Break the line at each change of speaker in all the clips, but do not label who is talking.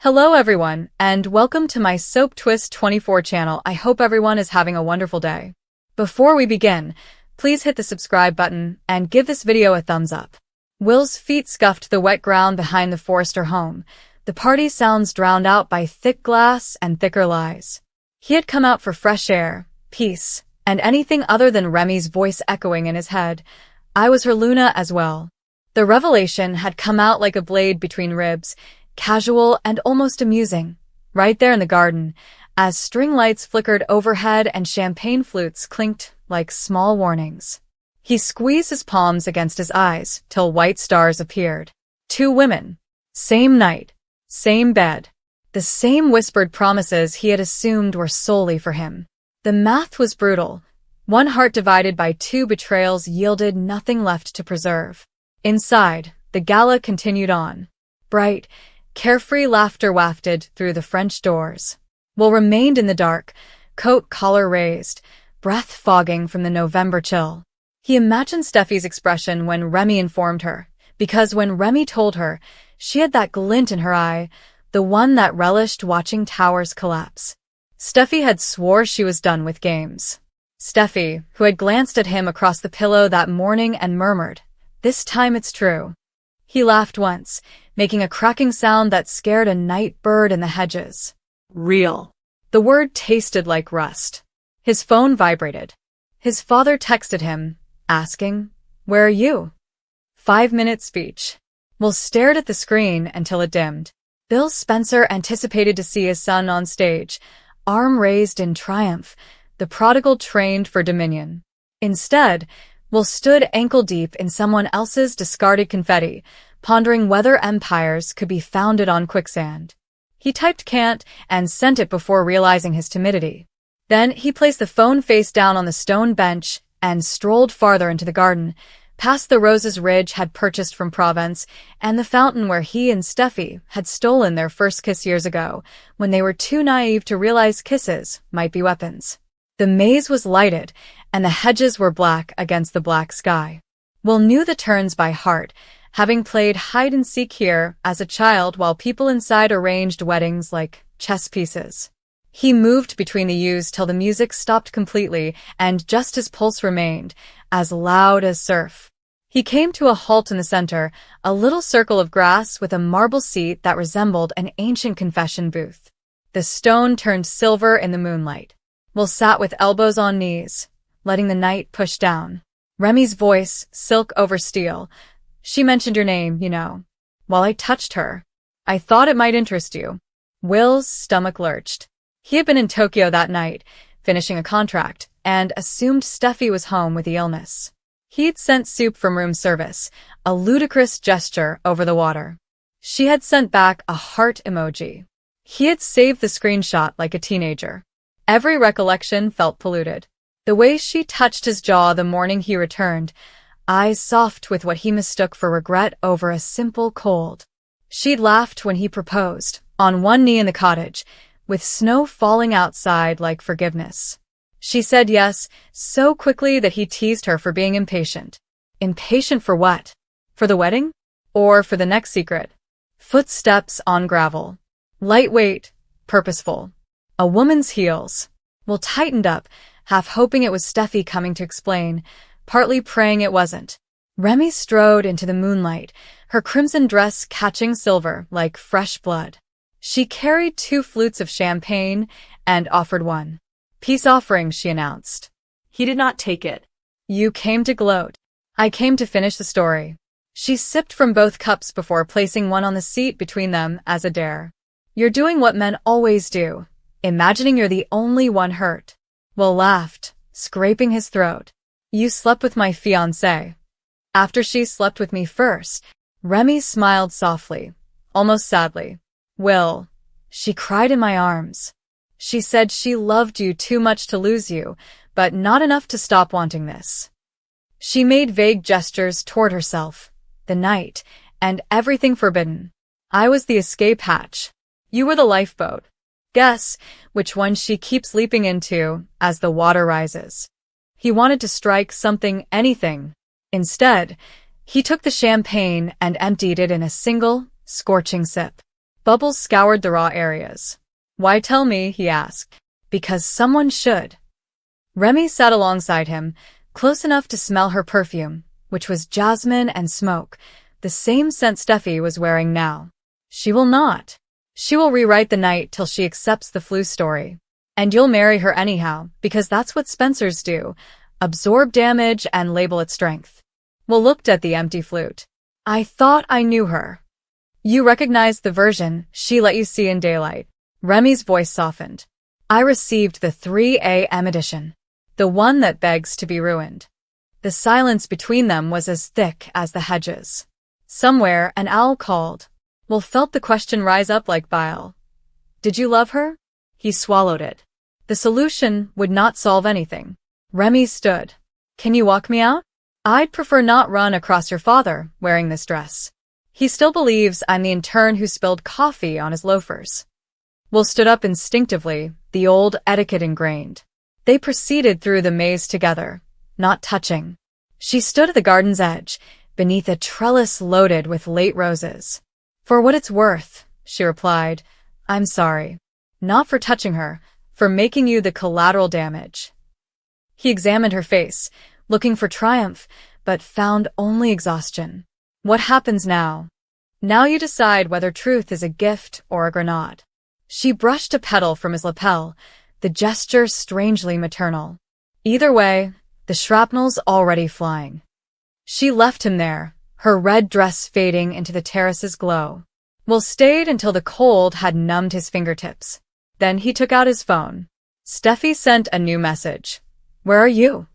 Hello everyone, and welcome to my Soap Twist 24 channel. I hope everyone is having a wonderful day. Before we begin, please hit the subscribe button and give this video a thumbs up. Will's feet scuffed the wet ground behind the Forrester home, the party sounds drowned out by thick glass and thicker lies. He had come out for fresh air, peace, and anything other than Remy's voice echoing in his head. I was her Luna as well. The revelation had come out like a blade between ribs, casual and almost amusing, right there in the garden, as string lights flickered overhead and champagne flutes clinked like small warnings. He squeezed his palms against his eyes till white stars appeared. Two women. Same night. Same bed. The same whispered promises he had assumed were solely for him. The math was brutal. One heart divided by two betrayals yielded nothing left to preserve. Inside, the gala continued on. Bright, carefree laughter wafted through the French doors. Will remained in the dark, coat collar raised, breath fogging from the November chill. He imagined Steffy's expression when Remy informed her, because when Remy told her, she had that glint in her eye, the one that relished watching towers collapse. Steffy had swore she was done with games. Steffy, who had glanced at him across the pillow that morning and murmured, "This time it's true." He laughed once, making a cracking sound that scared a night bird in the hedges. Real. The word tasted like rust. His phone vibrated. His father texted him, asking, "Where are you?" 5-minute speech. Will stared at the screen until it dimmed. Bill Spencer anticipated to see his son on stage, arm raised in triumph, the prodigal trained for dominion. Instead, Will stood ankle-deep in someone else's discarded confetti, pondering whether empires could be founded on quicksand. He typed "can't" and sent it before realizing his timidity. Then he placed the phone face down on the stone bench and strolled farther into the garden, past the roses Ridge had purchased from Provence and the fountain where he and Steffy had stolen their first kiss years ago, when they were too naive to realize kisses might be weapons. The maze was lighted, and the hedges were black against the black sky. Will knew the turns by heart, having played hide-and-seek here as a child while people inside arranged weddings like chess pieces. He moved between the yews till the music stopped completely and just his pulse remained, as loud as surf. He came to a halt in the center, a little circle of grass with a marble seat that resembled an ancient confession booth. The stone turned silver in the moonlight. Will sat with elbows on knees, letting the night push down. Remy's voice, silk over steel. "She mentioned your name, you know. While I touched her. I thought it might interest you." Will's stomach lurched. He had been in Tokyo that night, finishing a contract, and assumed Steffy was home with the illness. He'd sent soup from room service, a ludicrous gesture over the water. She had sent back a heart emoji. He had saved the screenshot like a teenager. Every recollection felt polluted. The way she touched his jaw the morning he returned, eyes soft with what he mistook for regret over a simple cold. She'd laughed when he proposed, on one knee in the cottage, with snow falling outside like forgiveness. She said yes, so quickly that he teased her for being impatient. Impatient for what? For the wedding? Or for the next secret? Footsteps on gravel. Lightweight, purposeful. A woman's heels. Will tightened up, half hoping it was Steffy coming to explain, partly praying it wasn't. Remy strode into the moonlight, her crimson dress catching silver like fresh blood. She carried 2 flutes of champagne and offered one. "Peace offering," she announced. He did not take it. "You came to gloat. I came to finish the story." She sipped from both cups before placing one on the seat between them as a dare. "You're doing what men always do, imagining you're the only one hurt." Will laughed, scraping his throat. "You slept with my fiancé." "After she slept with me first." Remy smiled softly, almost sadly. "Will." "She cried in my arms. She said she loved you too much to lose you, but not enough to stop wanting this." She made vague gestures toward herself, the night, and everything forbidden. "I was the escape hatch. You were the lifeboat. Guess which one she keeps leaping into as the water rises." He wanted to strike something, anything. Instead, he took the champagne and emptied it in a single, scorching sip. Bubbles scoured the raw areas. Why tell me, he asked. Because someone should. Remy sat alongside him, close enough to smell her perfume, which was jasmine and smoke, the same scent Steffy was wearing now. She will not. She will rewrite the night till she accepts the flu story. And you'll marry her anyhow, because that's what Spencers do. Absorb damage and label it strength. Will looked at the empty flute. I thought I knew her. You recognized the version she let you see in daylight. Remy's voice softened. I received the 3 a.m. edition. The one that begs to be ruined. The silence between them was as thick as the hedges. Somewhere an owl called. Will felt the question rise up like bile. Did you love her? He swallowed it. The solution would not solve anything. Remy stood. Can you walk me out? I'd prefer not run across your father wearing this dress. He still believes I'm the intern who spilled coffee on his loafers. Will stood up instinctively, the old etiquette ingrained. They proceeded through the maze together, not touching. She stood at the garden's edge, beneath a trellis loaded with late roses. For what it's worth, she replied, I'm sorry. Not for touching her, for making you the collateral damage. He examined her face, looking for triumph, but found only exhaustion. What happens now? Now you decide whether truth is a gift or a grenade. She brushed a petal from his lapel, the gesture strangely maternal. Either way, the shrapnel's already flying. She left him there, her red dress fading into the terrace's glow. Will stayed until the cold had numbed his fingertips. Then he took out his phone. Steffy sent a new message. Where are you?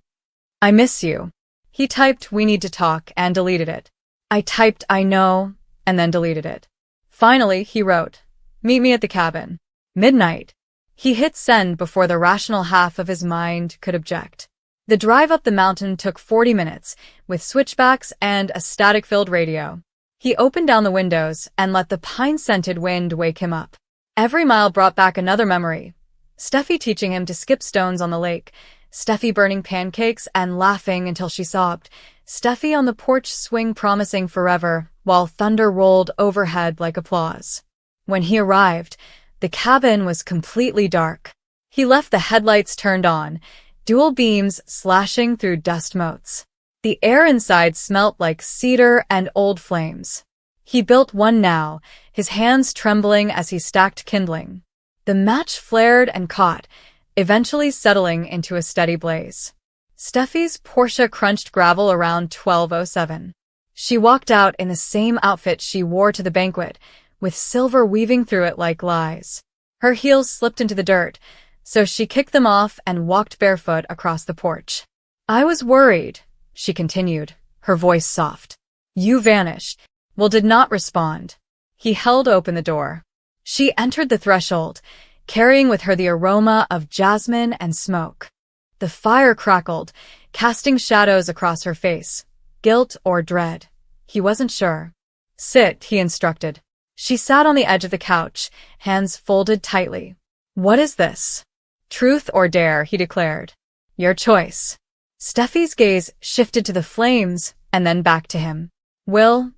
I miss you. He typed, we need to talk, and deleted it. I typed, I know, and then deleted it. Finally, he wrote, meet me at the cabin. Midnight. He hit send before the rational half of his mind could object. The drive up the mountain took 40 minutes, with switchbacks and a static-filled radio. He opened down the windows and let the pine-scented wind wake him up. Every mile brought back another memory. Steffy teaching him to skip stones on the lake, Steffy burning pancakes and laughing until she sobbed, Steffy on the porch swing promising forever, while thunder rolled overhead like applause. When he arrived, the cabin was completely dark. He left the headlights turned on, dual beams slashing through dust motes. The air inside smelt like cedar and old flames. He built one now, his hands trembling as he stacked kindling. The match flared and caught, eventually settling into a steady blaze. Steffy's Porsche crunched gravel around 12:07. She walked out in the same outfit she wore to the banquet, with silver weaving through it like lies. Her heels slipped into the dirt, so she kicked them off and walked barefoot across the porch. I was worried, she continued, her voice soft. You vanished. Will did not respond. He held open the door. She entered the threshold, carrying with her the aroma of jasmine and smoke. The fire crackled, casting shadows across her face. Guilt or dread? He wasn't sure. Sit, he instructed. She sat on the edge of the couch, hands folded tightly. What is this? Truth or dare, he declared. Your choice. Steffy's gaze shifted to the flames and then back to him. Will,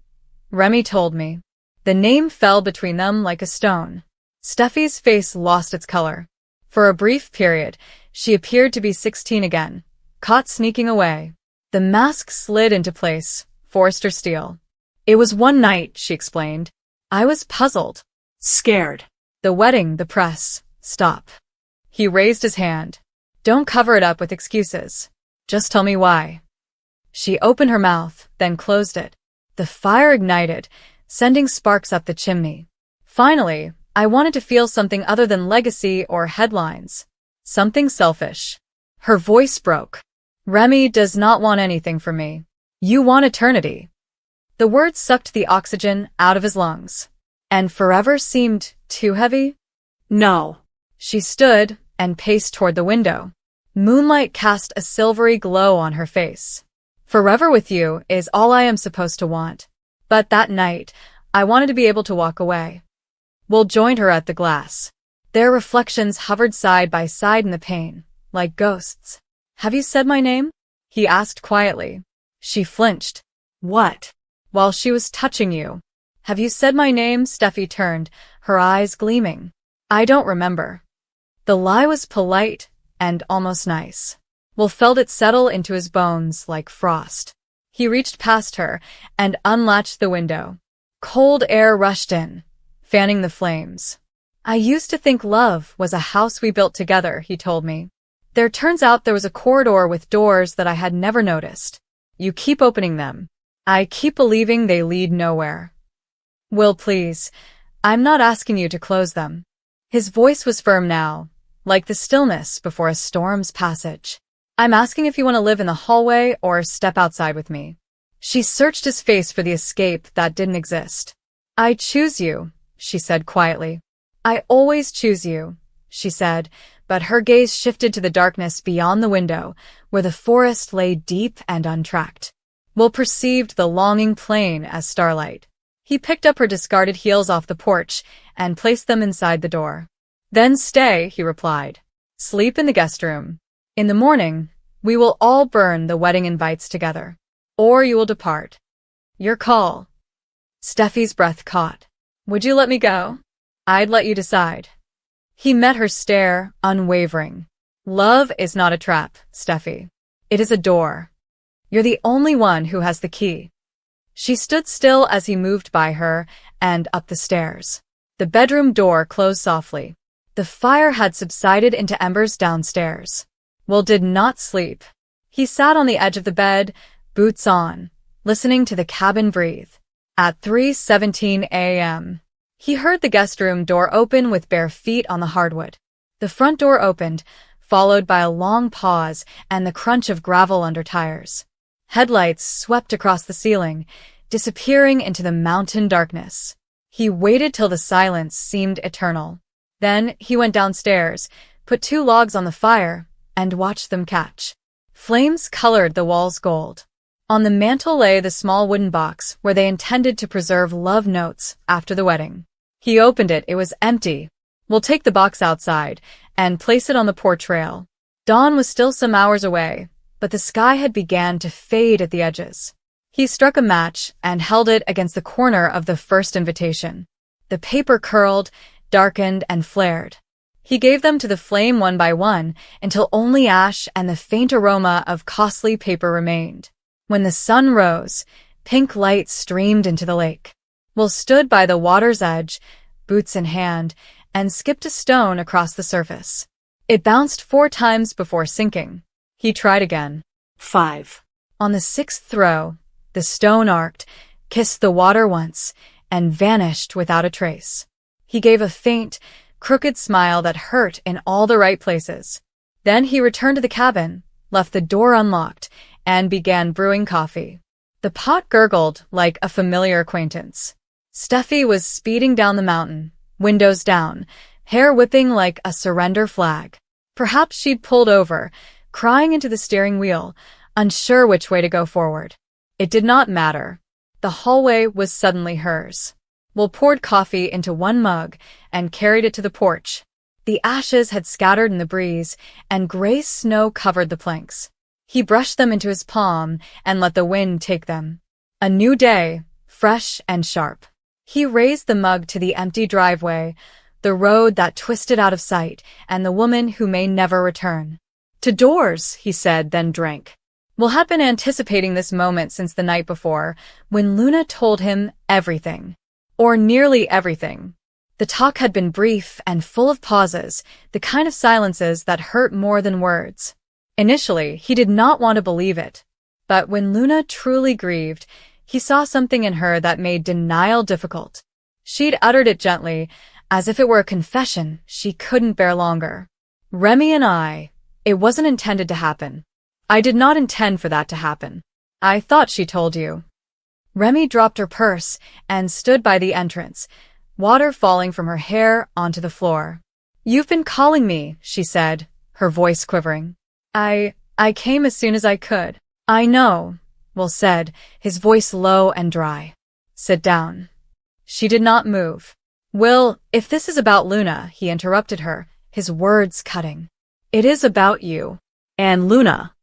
Remy told me. The name fell between them like a stone. Steffy's face lost its color. For a brief period, she appeared to be 16 again, caught sneaking away. The mask slid into place, Forrester steel. It was one night, she explained. I was puzzled. Scared. The wedding, the press. Stop. He raised his hand. Don't cover it up with excuses. Just tell me why. She opened her mouth, then closed it. The fire ignited, sending sparks up the chimney. Finally, I wanted to feel something other than legacy or headlines. Something selfish. Her voice broke. Remy does not want anything from me. You want eternity. The words sucked the oxygen out of his lungs. And forever seemed too heavy? No. She stood and paced toward the window. Moonlight cast a silvery glow on her face. Forever with you is all I am supposed to want. But that night, I wanted to be able to walk away. Will joined her at the glass. Their reflections hovered side by side in the pane, like ghosts. Have you said my name? He asked quietly. She flinched. What? While she was touching you. Have you said my name? Steffy turned, her eyes gleaming. I don't remember. The lie was polite and almost nice. Will felt it settle into his bones like frost. He reached past her and unlatched the window. Cold air rushed in, fanning the flames. I used to think love was a house we built together, he told me. There turns out there was a corridor with doors that I had never noticed. You keep opening them. I keep believing they lead nowhere. Will, please, I'm not asking you to close them. His voice was firm now, like the stillness before a storm's passage. I'm asking if you want to live in the hallway or step outside with me. She searched his face for the escape that didn't exist. I choose you, she said quietly. I always choose you, she said, but her gaze shifted to the darkness beyond the window, where the forest lay deep and untracked. Will perceived the longing plain as starlight. He picked up her discarded heels off the porch and placed them inside the door. Then stay, he replied. Sleep in the guest room. In the morning, we will all burn the wedding invites together. Or you will depart. Your call. Steffi's breath caught. Would you let me go? I'd let you decide. He met her stare, unwavering. Love is not a trap, Steffy. It is a door. You're the only one who has the key. She stood still as he moved by her and up the stairs. The bedroom door closed softly. The fire had subsided into embers downstairs. Will did not sleep. He sat on the edge of the bed, boots on, listening to the cabin breathe. At 3:17 a.m., he heard the guest room door open with bare feet on the hardwood. The front door opened, followed by a long pause and the crunch of gravel under tires. Headlights swept across the ceiling, disappearing into the mountain darkness. He waited till the silence seemed eternal. Then he went downstairs, put 2 logs on the fire, and watched them catch. Flames colored the walls gold. On the mantel lay the small wooden box where they intended to preserve love notes after the wedding. He opened it. It was empty. We'll take the box outside and place it on the porch rail. Dawn was still some hours away, but the sky had begun to fade at the edges. He struck a match and held it against the corner of the first invitation. The paper curled, darkened, and flared. He gave them to the flame one by one until only ash and the faint aroma of costly paper remained. When the sun rose, pink light streamed into the lake. Will stood by the water's edge, boots in hand, and skipped a stone across the surface. It bounced 4 times before sinking. He tried again. 5. On the 6th throw, the stone arced, kissed the water once, and vanished without a trace. He gave a faint, crooked smile that hurt in all the right places. Then he returned to the cabin, left the door unlocked, and began brewing coffee. The pot gurgled like a familiar acquaintance. Steffy was speeding down the mountain, windows down, hair whipping like a surrender flag. Perhaps she'd pulled over, crying into the steering wheel, unsure which way to go forward. It did not matter. The hallway was suddenly hers. Will poured coffee into 1 mug and carried it to the porch. The ashes had scattered in the breeze, and gray snow covered the planks. He brushed them into his palm and let the wind take them. A new day, fresh and sharp. He raised the mug to the empty driveway, the road that twisted out of sight, and the woman who may never return. To doors, he said, then drank. Will had been anticipating this moment since the night before, when Luna told him everything. Or nearly everything. The talk had been brief and full of pauses, the kind of silences that hurt more than words. Initially, he did not want to believe it. But when Luna truly grieved, he saw something in her that made denial difficult. She'd uttered it gently, as if it were a confession she couldn't bear longer. Remy and it wasn't intended to happen. I did not intend for that to happen. I thought she told you. Remy dropped her purse and stood by the entrance, water falling from her hair onto the floor. You've been calling me, she said, her voice quivering. I came as soon as I could. I know, Will said, his voice low and dry. Sit down. She did not move. Will, if this is about Luna, he interrupted her, his words cutting. It is about you. And Luna.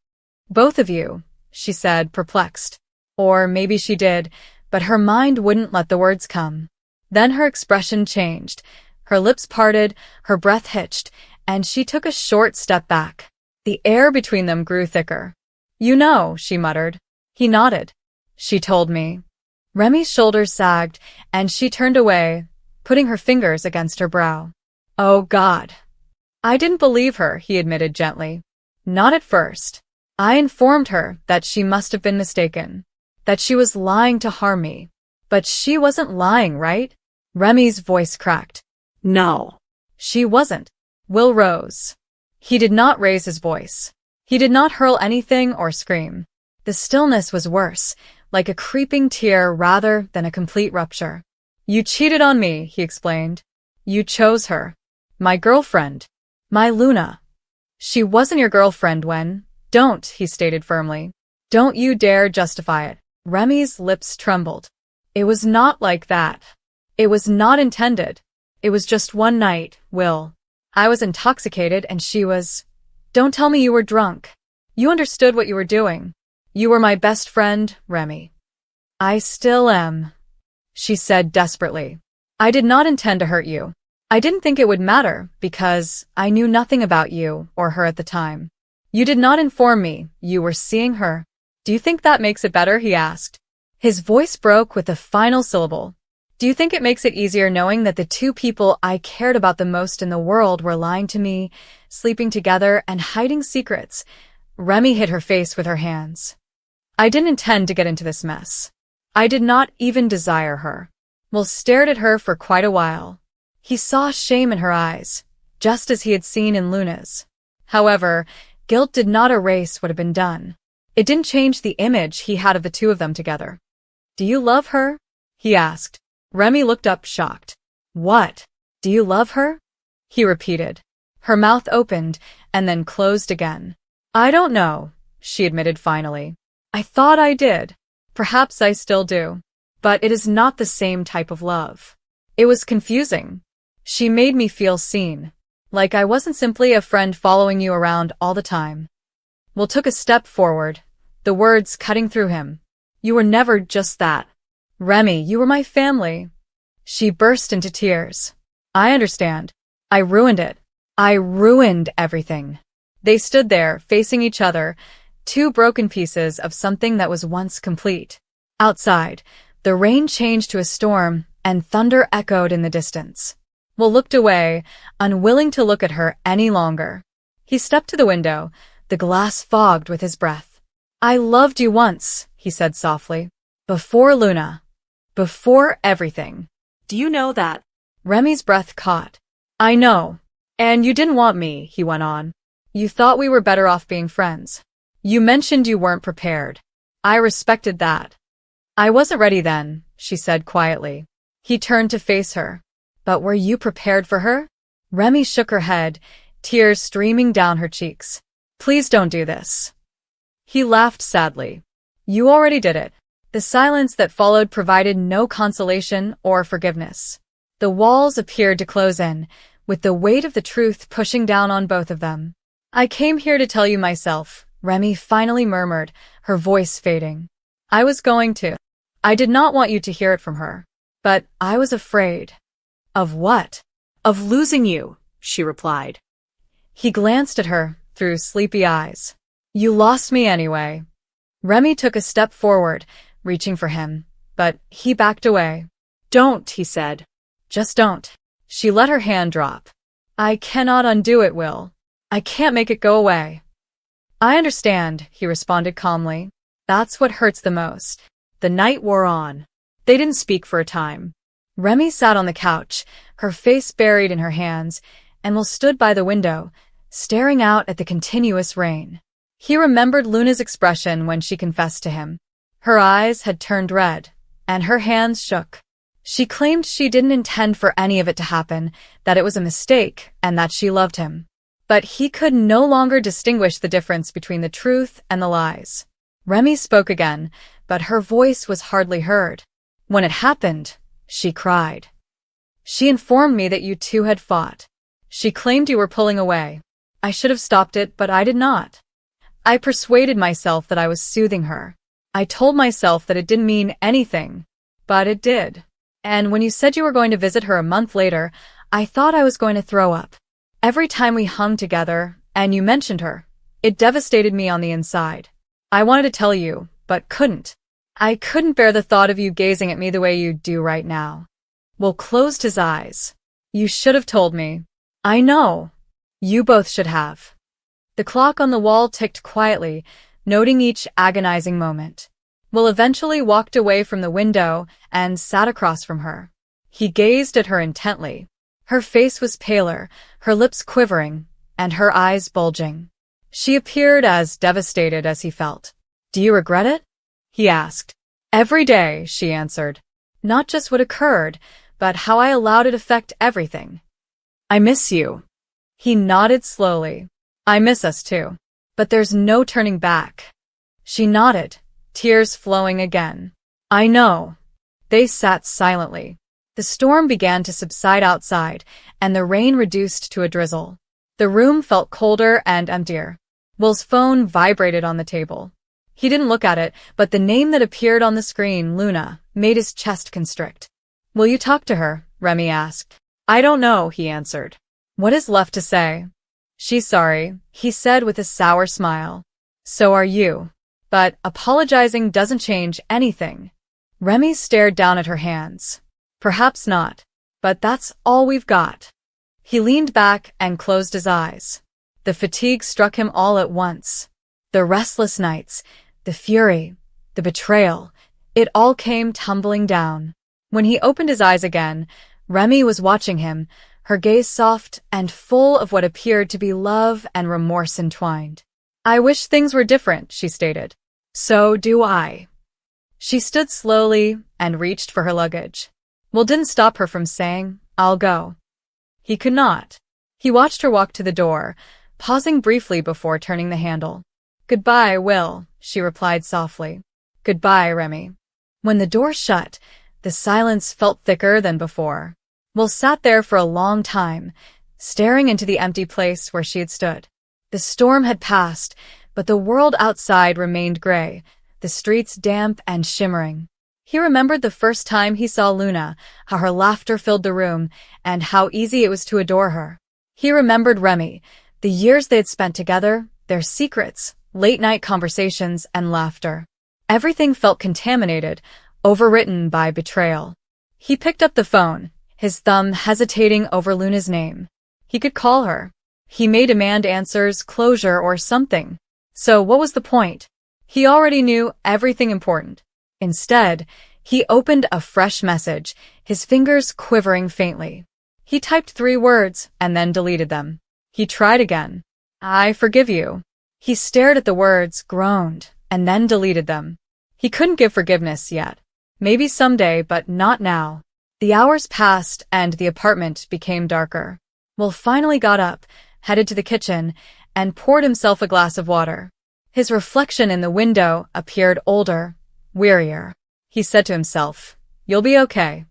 Both of you, she said, perplexed. Or maybe she did, but her mind wouldn't let the words come. Then her expression changed. Her lips parted, her breath hitched, and she took a short step back. The air between them grew thicker. "You know," she muttered. He nodded. "She told me." Remy's shoulders sagged, and she turned away, putting her fingers against her brow. "Oh, God." "I didn't believe her," he admitted gently. "Not at first. I informed her that she must have been mistaken, that she was lying to harm me. But she wasn't lying, right?" Remy's voice cracked. "No, she wasn't." Will rose. He did not raise his voice. He did not hurl anything or scream. The stillness was worse, like a creeping tear rather than a complete rupture. "You cheated on me," he explained. "You chose her. My girlfriend. My Luna. She wasn't your girlfriend when—" "Don't," he stated firmly. "Don't you dare justify it." Remy's lips trembled. "It was not like that. It was not intended. It was just one night, Will. I was intoxicated and she was— Don't tell me you were drunk. You understood what you were doing. You were my best friend, Remy." "I still am," she said desperately. "I did not intend to hurt you. I didn't think it would matter because I knew nothing about you or her at the time. You did not inform me you were seeing her." "Do you think that makes it better?" he asked. His voice broke with the final syllable. "Do you think it makes it easier knowing that the two people I cared about the most in the world were lying to me, sleeping together, and hiding secrets?" Remy hid her face with her hands. "I didn't intend to get into this mess. I did not even desire her." Will stared at her for quite a while. He saw shame in her eyes, just as he had seen in Luna's. However, guilt did not erase what had been done. It didn't change the image he had of the two of them together. "Do you love her?" he asked. Remy looked up shocked. "What? Do you love her?" he repeated. Her mouth opened and then closed again. "I don't know," she admitted finally. "I thought I did. Perhaps I still do. But it is not the same type of love." It was confusing. She made me feel seen. Like I wasn't simply a friend following you around all the time. Will took a step forward, the words cutting through him. "You were never just that. Remy, you were my family." She burst into tears. "I understand. I ruined it. I ruined everything." They stood there, facing each other, two broken pieces of something that was once complete. Outside, the rain changed to a storm, and thunder echoed in the distance. Will looked away, unwilling to look at her any longer. He stepped to the window, the glass fogged with his breath. "I loved you once," he said softly. "Before Luna. Before everything. Do you know that?" Remy's breath caught. "I know. And you didn't want me," he went on. "You thought we were better off being friends. You mentioned you weren't prepared. I respected that." "I wasn't ready then," she said quietly. He turned to face her. "But were you prepared for her?" Remy shook her head, tears streaming down her cheeks. "Please don't do this." He laughed sadly. "You already did it." The silence that followed provided no consolation or forgiveness. The walls appeared to close in, with the weight of the truth pushing down on both of them. "I came here to tell you myself," Remy finally murmured, her voice fading. "I was going to. I did not want you to hear it from her. But I was afraid." "Of what?" "Of losing you," she replied. He glanced at her through sleepy eyes. "You lost me anyway." Remy took a step forward, reaching for him, but he backed away. "Don't," he said. "Just don't." She let her hand drop. "I cannot undo it, Will. I can't make it go away." "I understand," he responded calmly. "That's what hurts the most." The night wore on. They didn't speak for a time. Remy sat on the couch, her face buried in her hands, and Will stood by the window, staring out at the continuous rain. He remembered Luna's expression when she confessed to him. Her eyes had turned red, and her hands shook. She claimed she didn't intend for any of it to happen, that it was a mistake, and that she loved him. But he could no longer distinguish the difference between the truth and the lies. Remy spoke again, but her voice was hardly heard. "When it happened," she cried. "She informed me that you two had fought. She claimed you were pulling away. I should have stopped it, but I did not. I persuaded myself that I was soothing her. I told myself that it didn't mean anything, but it did. And when you said you were going to visit her a month later, I thought I was going to throw up. Every time we hung together, and you mentioned her, it devastated me on the inside. I wanted to tell you, but couldn't. I couldn't bear the thought of you gazing at me the way you do right now. Will closed his eyes. You should have told me. I know. You both should have. The clock on the wall ticked quietly, noting each agonizing moment. Will eventually walked away from the window and sat across from her. He gazed at her intently. Her face was paler, her lips quivering, and her eyes bulging. She appeared as devastated as he felt. Do you regret it? He asked. Every day, she answered. Not just what occurred, but how I allowed it affect everything. I miss you. He nodded slowly. I miss us too. But there's no turning back. She nodded, tears flowing again. I know. They sat silently. The storm began to subside outside, and the rain reduced to a drizzle. The room felt colder and emptier. Will's phone vibrated on the table. He didn't look at it, but the name that appeared on the screen, Luna, made his chest constrict. Will you talk to her? Remy asked. I don't know, he answered. What is left to say? She's sorry, he said with a sour smile. So are you. But apologizing doesn't change anything. Remy stared down at her hands. Perhaps not. But that's all we've got. He leaned back and closed his eyes. The fatigue struck him all at once. The restless nights, the fury, the betrayal, it all came tumbling down. When he opened his eyes again, Remy was watching him, her gaze soft and full of what appeared to be love and remorse entwined. I wish things were different, she stated. So do I. She stood slowly and reached for her luggage. Will didn't stop her from saying, I'll go. He could not. He watched her walk to the door, pausing briefly before turning the handle. Goodbye, Will, she replied softly. Goodbye, Remy. When the door shut, the silence felt thicker than before. Will sat there for a long time, staring into the empty place where she had stood. The storm had passed, but the world outside remained gray, the streets damp and shimmering. He remembered the first time he saw Luna, how her laughter filled the room, and how easy it was to adore her. He remembered Remy, the years they had spent together, their secrets, late-night conversations, and laughter. Everything felt contaminated, overwritten by betrayal. He picked up the phone, his thumb hesitating over Luna's name. He could call her. He may demand answers, closure, or something. So what was the point? He already knew everything important. Instead, he opened a fresh message, his fingers quivering faintly. He typed 3 words and then deleted them. He tried again. I forgive you. He stared at the words, groaned, and then deleted them. He couldn't give forgiveness yet. Maybe someday, but not now. The hours passed and the apartment became darker. Will finally got up, headed to the kitchen, and poured himself a glass of water. His reflection in the window appeared older, wearier. He said to himself, You'll be okay.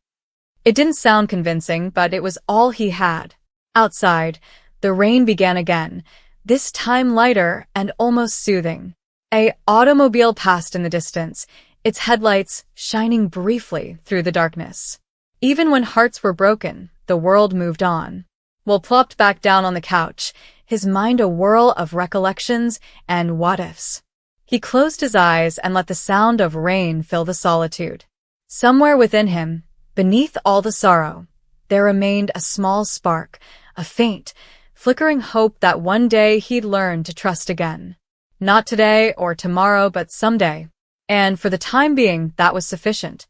It didn't sound convincing, but it was all he had. Outside, the rain began again, this time lighter and almost soothing. An automobile passed in the distance, its headlights shining briefly through the darkness. Even when hearts were broken, the world moved on. Will plopped back down on the couch, his mind a whirl of recollections and what-ifs. He closed his eyes and let the sound of rain fill the solitude. Somewhere within him, beneath all the sorrow, there remained a small spark, a faint, flickering hope that one day he'd learn to trust again. Not today or tomorrow, but someday. And for the time being, that was sufficient.